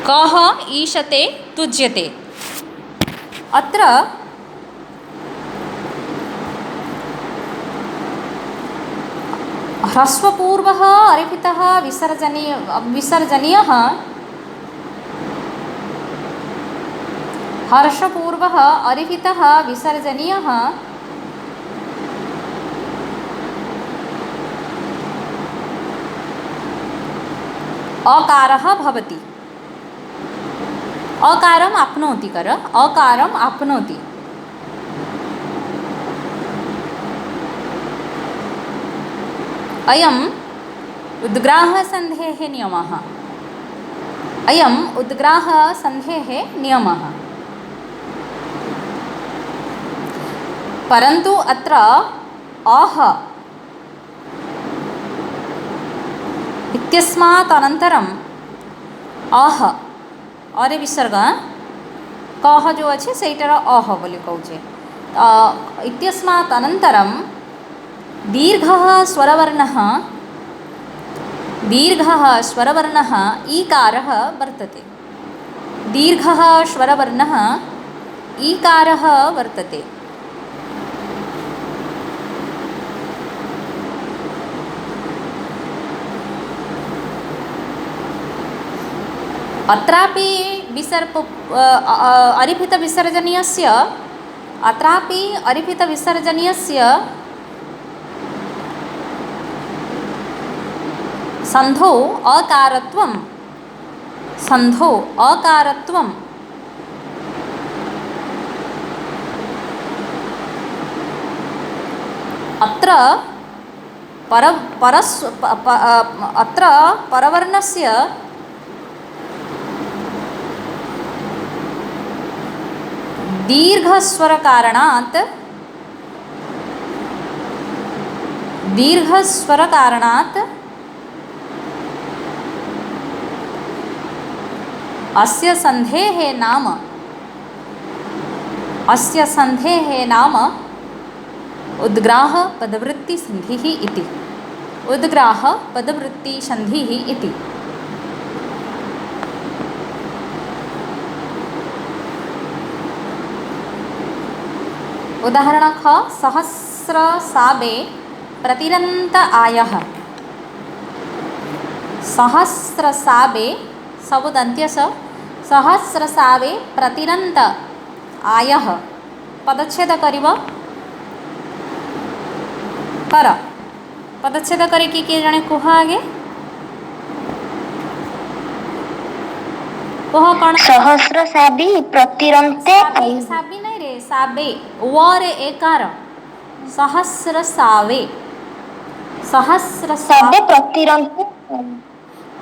कः ईशते तुज्यते। अत्र ह्रस्वपूर्वः अरिफितः विसर्जनीयः हर्षपूर्वः अरिफितः विसर्जनीयः अकारः भवति। अकारम् आप्नोति कर अकारम् आप्नोति। अयम् उद्ग्राहसन्धेः नियमः। अयम् उद्ग्राहसन्धेः नियमः। परन्तु अत्र अह इत्यस्मात् अनन्तरम् अह अरे विसर्ग कह जो अच्छे सहीटार अह बोली कौचे इत्यस्मात् अनन्तरं दीर्घः स्वरवर्णः ईकारः वर्तते। दीर्घः स्वरवर्णः ईकारः वर्तते। अत्रापि अरिफितविसर्जनीयस्य सन्धौ अकारत्वम् अत्र परवर्णस्य दीर्घस्वरकारणात् अस्य सन्धेः नाम उद्ग्राह पदवृत्तिसन्धिः इति। उद्ग्राह पदवृत्तिसन्धिः इति। उदाहरण ख सहस्रसावे प्रतिरन्त आयः। सहस्रसावे सबुदन्त्यस सहस्रसावे प्रतिरन्त आयः पदच्छेद करिब कर पदच्छेद करी किए जणे कुह आगे कुह कौन सहस्रसावी प्रतिरन्ते साबी नहीं रे साबे वर एकार सहस्रसावे प्रतिरन्ते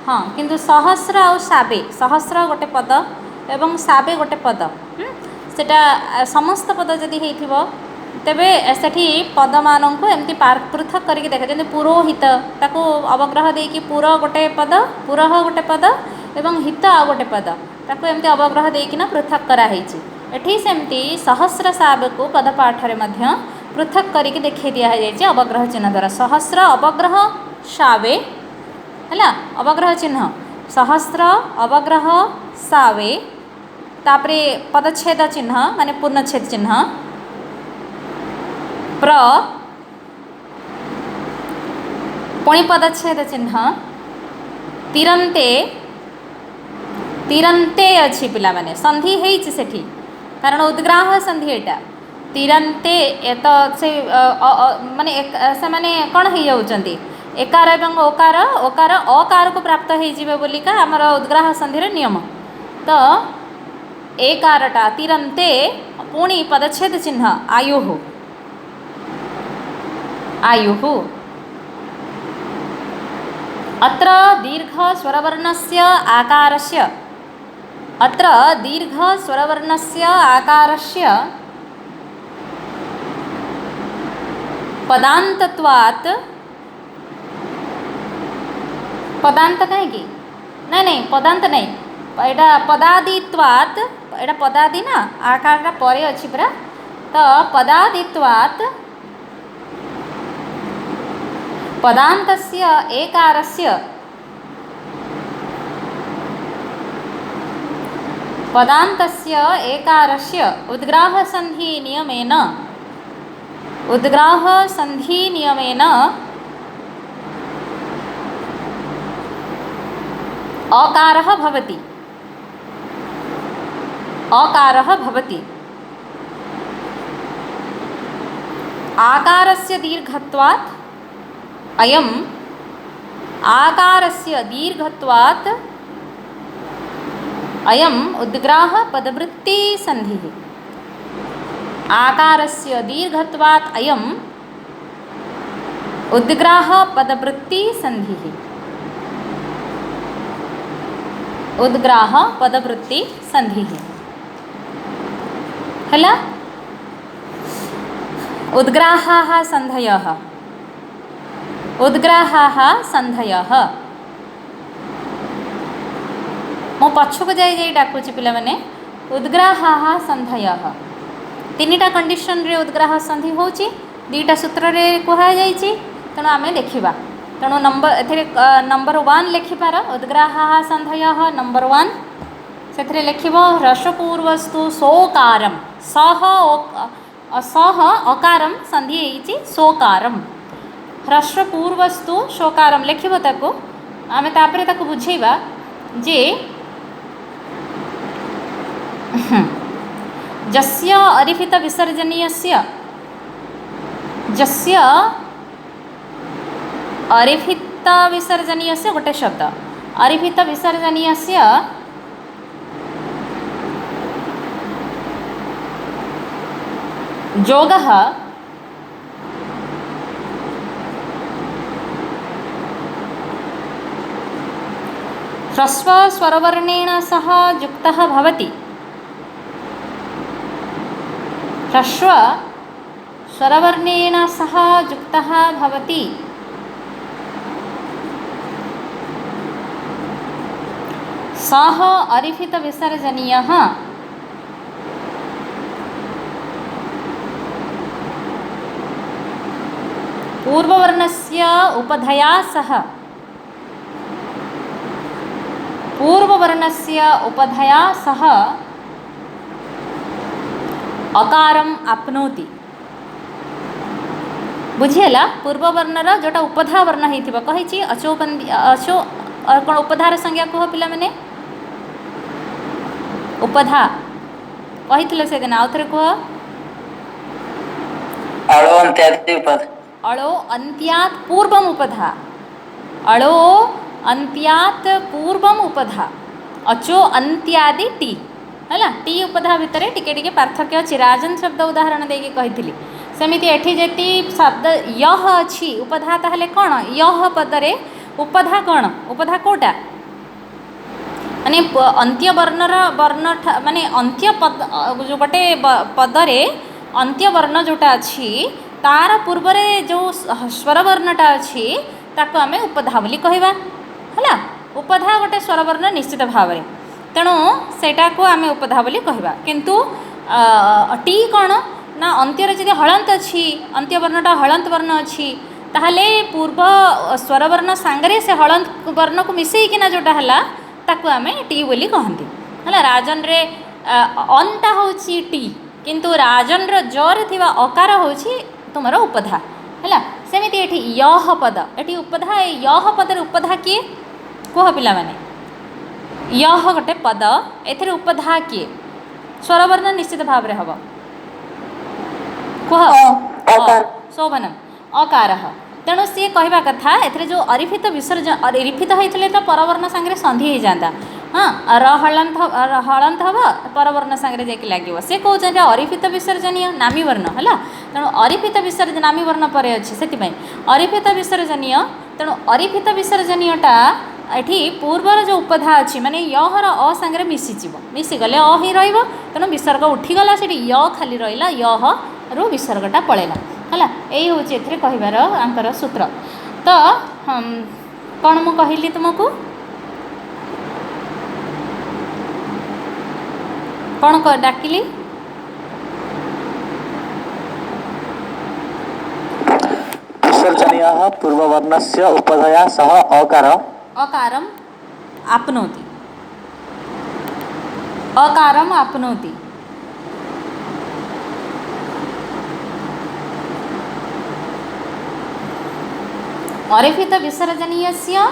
हाँ किंतु सहस्र आ साबे सहस्र गोटे पद एवं साबे गोटे पद सेटा समस्त पद जदि हेइथिबो तेबे सेठी पद मानंकु एमती पृथक करके देखा जंतु पुरोहित ताको अवग्रह देकी पुर गोटे पद पुरह गोटे पद एवं हित आ गोटे पद ताको एमती अवग्रह देकिना पृथक करा हेछि। एठी सेमती सहस्र साबे को पदपाठरे मध्य पृथक करके देखै दिया जायछि अवग्रह चिन्ह द्वारा। सहस्र अवग्रह सावे हैला अवग्रह चिन्ह सहस्र अवग्रह सावे तापरे पदच्छेद चिन्ह माने पूर्णच्छेद चिन्ह प्र पुणी पदच्छेद चिन्ह तिरन्ते अच्छी पिला माने संधि हेछि सेठी कारण उद्ग्राह संधि एटा तिरन्ते एत से माने से माने कोन हे जाउचंती एकार एवं ओकार अकार को प्राप्त हे जिवे बोलिका हमर उद्ग्राह संधि रे नियम तो एकारटा तिरन्ते पुणी पदच्छेद चिन्ह आयुः अत्र दीर्घ स्वरवर्णस्य आकारस्य पदान्तत्वात् पदांत कहेगी नहीं पदांत नहीं एटा पदादित्वात् एटा पदादि ना आकारटा परे अछि परा तो पदादित्वात् पदान्तस्य एकारस्य पदान्तस्य एकारस्य उद्ग्राहसन्धिनियमेन अकारः भवति। आकारस्य दीर्घत्वात् अयम् उद्ग्राह पदवृत्ति संधिः। आकारस्य दीर्घत्वात् अयम् उद्ग्राह पदवृत्ति संधिः। उद्ग्राह पदवृत्ति संधिः हला। उद्ग्राहाः सन्धयः मो पछक जाई डाकुची पिला माने उद्ग्राहाः सन्धयः। तीनिटा कंडीशन रे उद्ग्राह संधि होची, दीटा सूत्र रे कुहा जाईची। तेणु आमे देखिबा। तेणु नंबर 1 लिखिपार उद्ग्राहाः सन्धयः। नंबर 1 सेथरे लिखिबो ह्रस्वपूर्वस्तु सोकारम सह अकारम संधि होईची सोकारम। ह्रस्वपूर्वस्तु सोकारम लिखिबो ताको। आमे तापरे ताको बुझेबा जे जस्य अरिफित विसर्जनीयस्य गोटे शब्द अरिफित विसर्जनीयस्य जोगः ह्रस्व स्वरवर्णेन सह युक्तः भवति। ह्रस्व स्वरवर्णेन सह युक्तः भवति। सः अरिफित विसर्जनीयः पूर्ववर्णस्य उपधया सह अकारम आपनोति। बुझिला पूर्ववर्णर जोटा उपधा वर्ण होइथिबा कहिछि अचो कोन उपधार संज्ञा कह पिला माने उपधा कहिथिले से दिन आउथरे कह अळो अन्त्यात् पूर्वम उपधा। अळो अन्त्यात् पूर्वम उपधा अचो अन्त्यादि टी है टी उपधा भितर टिके टिके पार्थक्य अच्छी। राजन शब्द उदाहरण देकी कही सेमिति एठी जेति शब्द यह अच्छी उपधा ताहले कौन यह पदरे उपधा कौन उपधा कोटा माने अंत्य वर्णर वर्ण माने अंत्य पद जो गोटे पदरे अंत्य वर्ण जोटा अच्छी तार पूर्वरे जो स्वरवर्णटा अच्छी ताको आमे उपधा बोली कहवा है। उपधा गोटे स्वरवर्ण निश्चित भाव में तेणु सेटा को आमे उपधा बोली कहवा। किंतु टी कौन ना अंत्यर जदि हलंत अच्छी अंत्य वर्णटा हलंत वर्ण अच्छी ताहले पूर्व स्वरवर्ण सांगरे से हलंत वर्ण को मिसेकिना जोटा हला ताको आमे टी बोली कहंती है। राजन रे अंटा होची टी किंतु राजन रो जरे थिबा अकार होची तुमर उपधा है। सेमिति एठी यह पद एठी उपधा यह पदर उपधा किए कह पिला माने यह गोटे पद एथिरे उपधा किए स्वरवर्ण निश्चित भाव रे हबो कह शोभनम अकार। तेणु सी कहवा कथा एथिरे जो अरिफित विसर्जन अरिफित होइथिले तो परवर्ण संगे संधि हो जाता। हाँ हलंत हम परवर्ण संगे जाकि लगे से कौन अरिफित विसर्जनीय नामी वर्ण है। तेणु अरिफित विसर्जन नामी वर्ण पर अच्छे से अरिफित विसर्जनीय तेणु अरिफित विसर्जनीयटा एठी पूर्वर जो उपधा अच्छी माने यहर अ संगे मिसीगले अ ही रहिबो तेणु विसर्ग उठीगला से य खाली रहिला यह रु विसर्गटा पळेला है। यही हूँ एथिरे कहिबार आंकर सूत्र। तो कौन मु कहली तुमको कौन डाकिली विसर्जनीयः पूर्ववर्णस्य उपधया सह अकारम आपनोति अकारम आपनोति। अरिफित विसर्जनीयस्य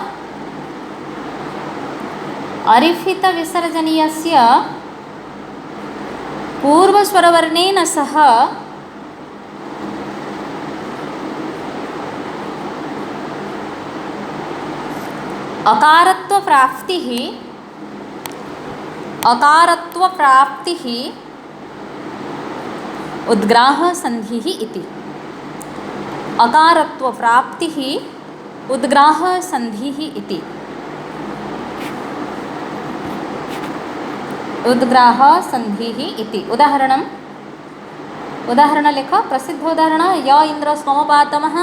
पूर्वस्वरवर्णेन सह अकारत्वप्राप्तिः उद्ग्राह संधिः इति। अकारत्वप्राप्तिः उद्ग्राह संधिः इति। उद्ग्राह संधिः इति। उदाहरण लेख, प्रसिद्ध उदाहरण य इंद्र सोमपातमः।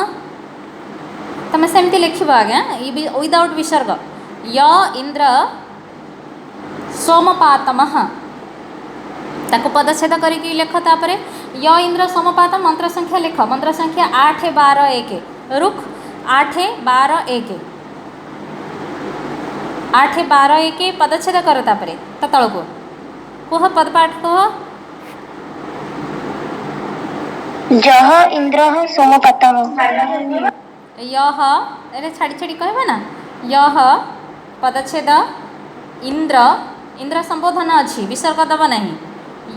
तमें सेमती लिखिब आज्ञा विदाउट विसर्ग। य इंद्र सोमपातमः ताको पदच्छेद करिकी लेख। तापरे य इंद्र सोमपात मंत्र संख्या लेख। मंत्र संख्या 8 12 1 रुख 8 12 1 8 12 1 पदच्छेद कर। तापरे तळको कुह पदपाठ कुह। जह इंद्रः सोमपातः। यह अरे छाड़ी छाड़ी कहबे ना। यह पदच्छेद इंद्र इंद्र संबोधन अच्छी विसर्ग दब नहीं।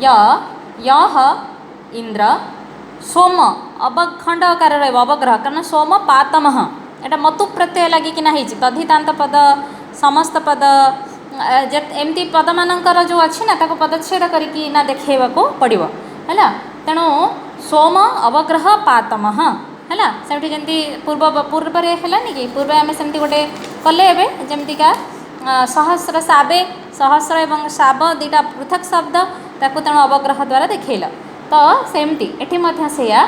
यह इंद्र सोम अवखंड आकार रहा अवग्रह कारण सोम पातमः एटा मतु प्रत्यय लगे कि तद्धितांत पद समस्त पद एमती पद मानकर जो अच्छी ना ताको पदच्छेद करिकी ना देखा पड़ो है। तेणु सोम अवग्रह पातमः है सेमती जमी पूर्व है कि पूर्व आम सेमती गोटे कले जमतीका सहस्र साबे सहस्र एवं साब दुईटा पृथक शब्द ताकू तेणु अवग्रह द्वारा देखल। तो सेमती एठी मध्य सेया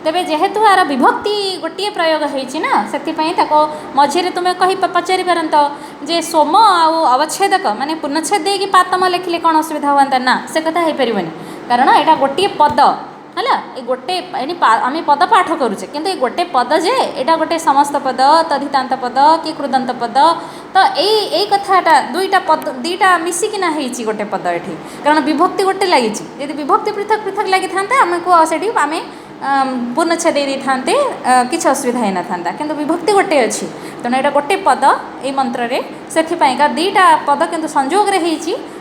तेबे जेहेतु आर विभक्ति गोटे प्रयोग होइछि ना सेथिपई ताको मझिरे तुमे कहि पचारि पारंत जे सोम आउ अवच्छेदक माने पूर्णच्छेद देकी पातम लिखिले कोन असुविधा होंता ना से कथा हे परिबनी कारण एटा गोटे पद है गोटे आम पद पाठ करुचे किंतु ये गोटे पद जे एटा गोटे समस्त पद तद्धितांत पद कि कृदंत पद तो यही कथाटा दुईटा पद दुईटा मिसिकिना होइछि गोटे पद एठी कारण विभक्ति गोटे लगी यदि विभक्ति पृथक पृथक लगी था आमको सेठी आम पूर्णच्छेद दे था किसी असुविधा ही न था किंतु विभक्ति गोटे अच्छी तेणु यहाँ गोटे पद ये मंत्र से दुईटा पद किंतु संजोग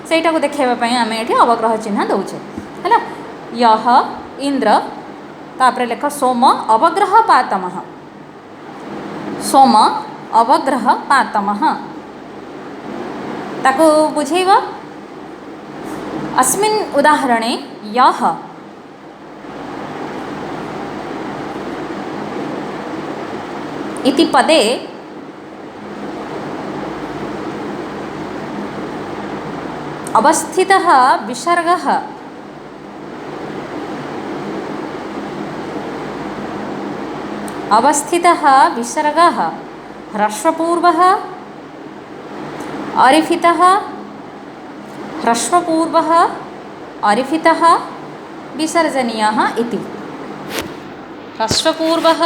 सेटा को देखापी आम ये अवग्रह चिन्ह दौचे है। यह इंद्र तापर लेख सोम अवग्रह पातमः। सोम अवग्रह पातमः ताको बुझेब। अस्मिन् उदाहरणे यह इति पदे अवस्थितः विसर्गः ह्रस्वपूर्वः अरिफितः विसर्जनीयः इति। ह्रस्वपूर्वः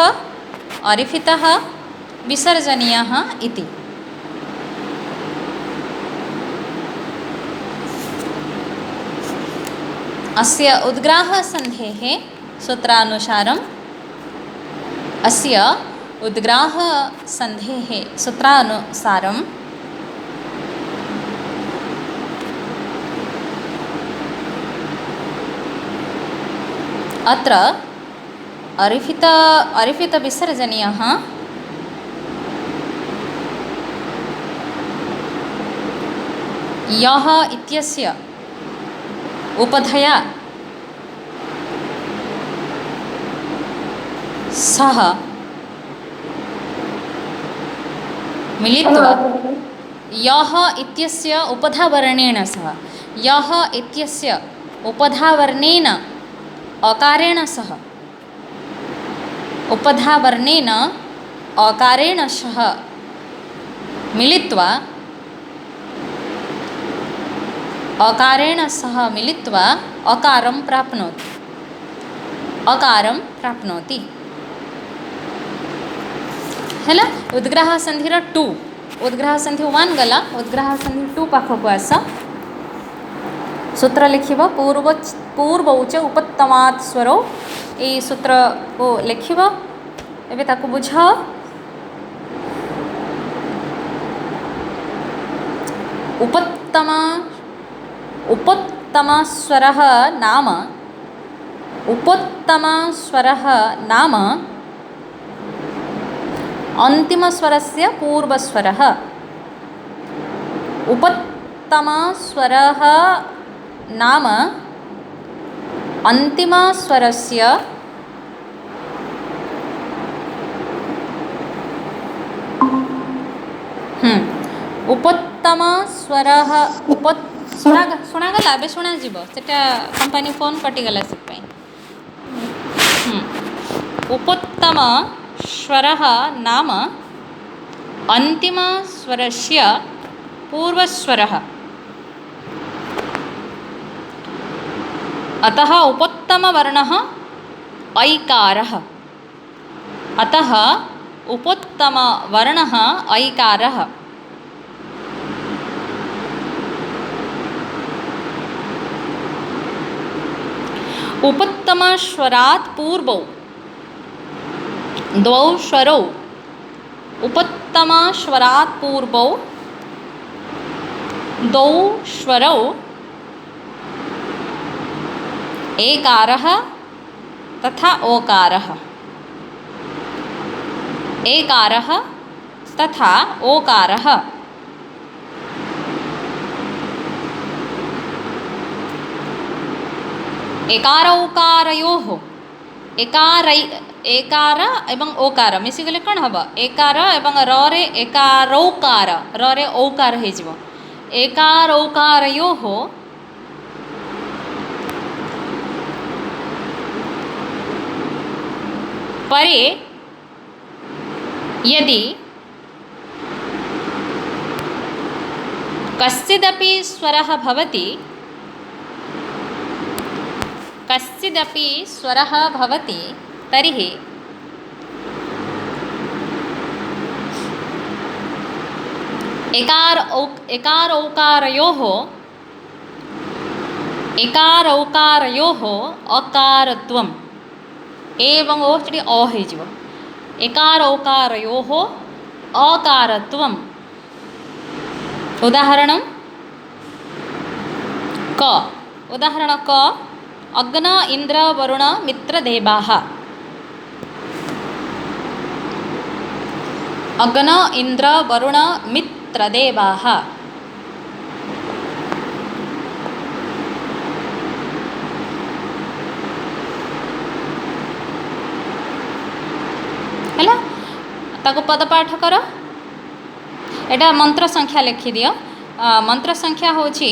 अरिफितः विसर्जनीयः इति। अस्य उद्ग्राह संधेः सूत्रानुसारम् अस्य उद्ग्राह संधेः सूत्रानुसारम् अत्र अरिफित विसर्जनीयः यः इत्यस्य उपधया सह मिलित्वा यः इत्यस्य उपधावर्णेन सह यः इत्यस्य उपधावर्णेन अकारेण सह उपधावर्णेन अकारेण सह मिलित्वा अकारं प्राप्नोति है। उद्ग्राह संधि 2 उद्ग्राह संधि 1 गला उद्ग्राह संधि 2 पाखक आस सूत्र लिखिब पूर्व च उपत्तमात् स्वरो यही सूत्र को लिखिब एबे ताकु बुझ उपत्तम स्वरः नाम अन्तिमस्वरस्य पूर्वस्वरः उपत्तमस्वरः नाम अन्तिमस्वरस्य उपत्तमस्वरः शुणागला एबे शुणा जीव सेटा कंपनी फोन कटिगला से उपत्तम स्वरः नाम अन्तिमस्वरस्य पूर्वस्वरः अतः उपत्तमवर्णः ऐकारः अतः उपत्तमवर्णः ऐकारः उपत्तमस्वरात् पूर्वौ द्वौ स्वरौ उपत्तमस्वरात् पूर्वौ द्वौ स्वरौ एकारः तथा ओकारः एकारः तथा ओकारः एकारौकारयोः एकार एवं ओकार मिसिगले कौन हम एकार एवं रे एकारौकार रे औकार हो एकारौकारयोः परे यदि कश्चिदपि स्वरः भवति तर्हि एकारौकारयोः अकारत्वम् एवं ओष्टि अ हो एकारौकारयोः अकारत्वम् उदाहरणं क उदाहरण क अग्न इंद्र वरुण मित्र देवाः अग्न इंद्र वरुण मित्र देवाः है ताको पदपाठ कर एटा मंत्र संख्या लिखि दियो मंत्र संख्या होची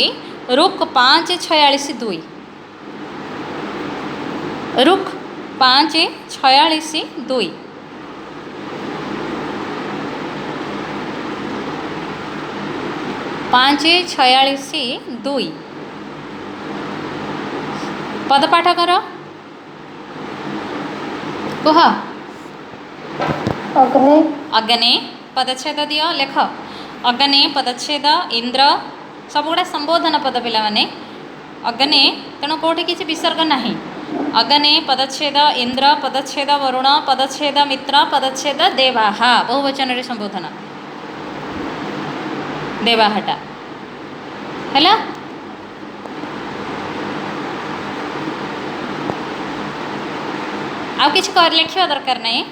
रुक 546 रुक 546 2 546 2 पदपाठ कर कुह अग्ने पदच्छेद दियो लेख अग्ने पदच्छेद इंद्र सबगुड़ा संबोधन पद पिला माने अग्ने तेणु कौटी किसी विसर्ग नहीं अग्ने पदच्छेद इंद्र पदच्छेद वरुण पदच्छेद मित्र पदच्छेद देवाः बहुवचन रे संबोधन देवाहटा हैला आउ किछि कर लिखिबा दरकार नहीं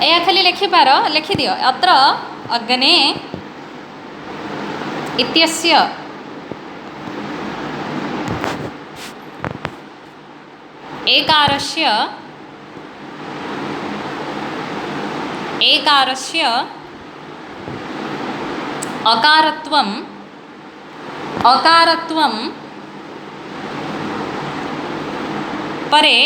या खाली लिखिपार लिखिदियो अत्र अग्ने इत्यस्य एकारस्य अकारत्वं परे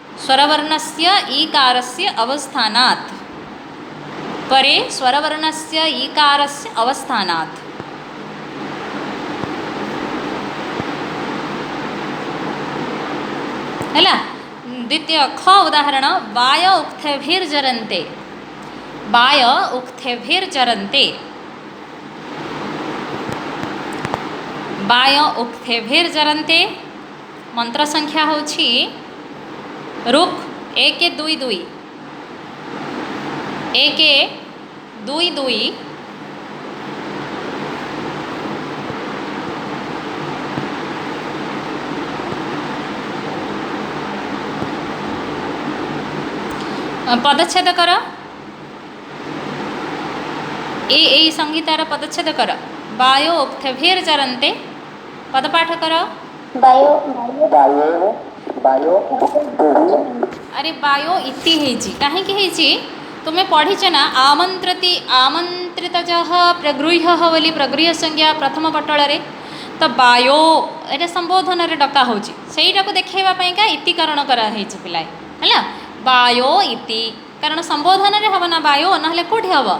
स्वरवर्णस्य ईकारस्य अवस्थानात् परे स्वरवर्णस्य ईकारस्य अवस्थानात् हैला द्वितीय ख उदाहरण वाय उक्थेभिर्जरन्ते, वाय उक्थेभिर्जरन्ते, वाय उक्थेभिर्जरन्ते। मंत्र संख्या होछि रुक 122 122। पदच्छेद कर ए संहितार पदच्छेद कर वायो उक्थेभिर्जरन्ते पदपाठ कर। वायो अरे वायो इति हेछि काहेकि हेछि तुमे पढ़िछ ना आमंत्रति आमंत्रितजः प्रगृह्यः बोली प्रगृह्य संज्ञा प्रथम पटल रे तो वायो एटा संबोधन रे डका होछि सेईटा को देखैबा पई का इतिकरण करा हेछि पिलाय हैला वायो इति कारण संबोधन रे हबो ना वायो नहले कोठी हबो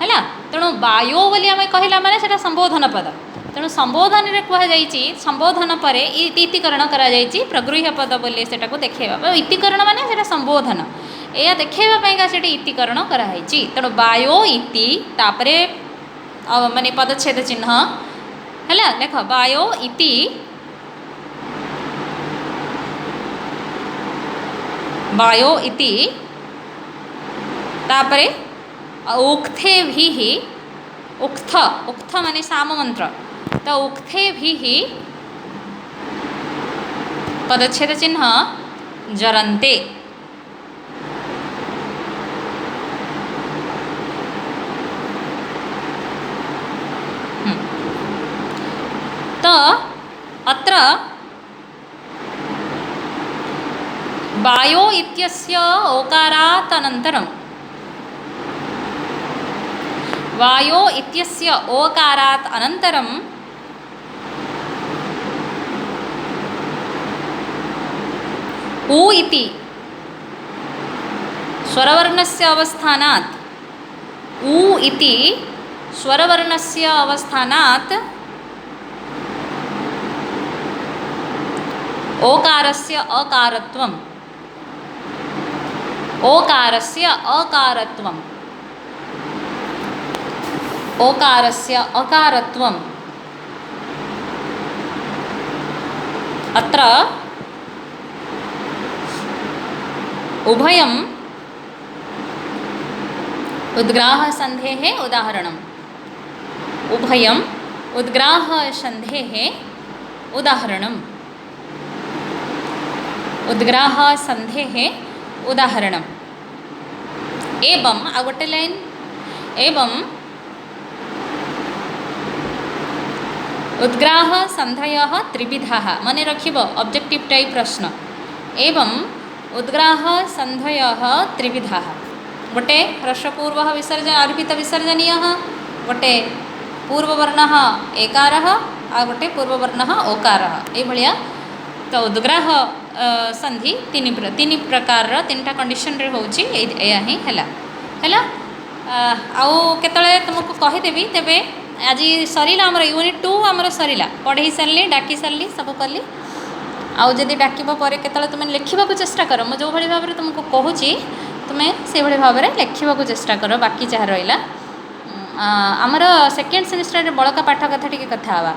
हैला तेणु वायो बोली आमे कहिला माने सेटा संबोधन पद तेणु संबोधन रे कहा जाइछि संबोधन परे इतिकरण करा जाइछि प्रगृह्य पद बोली सेटा को देखैबा इतिकरण माने सेटा संबोधन एया देखैबा पई का सेटी इतिकरण करा हेछि तेणु वायो इति तापरे माने पदच्छेद चिन्ह हैला देख वायो इति वायो इति तापरे उक्थेभिः उक्थ उक्थ माने साम मंत्र तो उक्थेभिः पदच्छेद चिन्ह जरन्ते तो अत्र वायो इत्यस्य ओकारात् अनन्तरं वायो इत्यस्य ओकारात् अनन्तरं उ इति स्वरवर्णस्य अवस्थानात् उ इति स्वरवर्णस्य अवस्थानात् ओकारस्य अकारत्वम् ओकारस्य अकारत्वम् ओकारस्य अकारत्वम् अत्र उभयम् उद्ग्राहसन्धेः उदाहरणम् उभयम् उद्ग्राहसन्धेः उदाहरणम् उद्ग्राहसन्धेः उदाहरणम् एवं आ गोटे लाइन एवं उद्ग्राह संधयः त्रिविधाः मने रखिब ऑब्जेक्टिव टाइप प्रश्न एवं उद्ग्राह संधयः त्रिविधाः गोटे ह्रस्वपूर्वः विसर्जन अर्पित विसर्जनीयः गोटे पूर्ववर्णः एकारः आ गोटे पूर्ववर्णः ओकारः ए भलिया तो उद्ग्राह संधि तीन प्रकार तीनटा कंडीशन रे होची एया ही हैला हैला आउ केतळे तुमको कहिदेबी तेबे आज सरीला आमर यूनिट 2 आमर सरीला पढ़े सारे डाकी सारे सब कली आउ जदि डाकिबा परे केतळे तुम लिखिबा को चेष्टा कर मो जो भली भाव रे तुमको कहूची तुमे से भली भाव रे लिखिबा को चेष्टा कर बाकी जहा रहिला आमर सेकेंड सेमिस्टर रे बळका पाठ कथा टिके कथा हवा।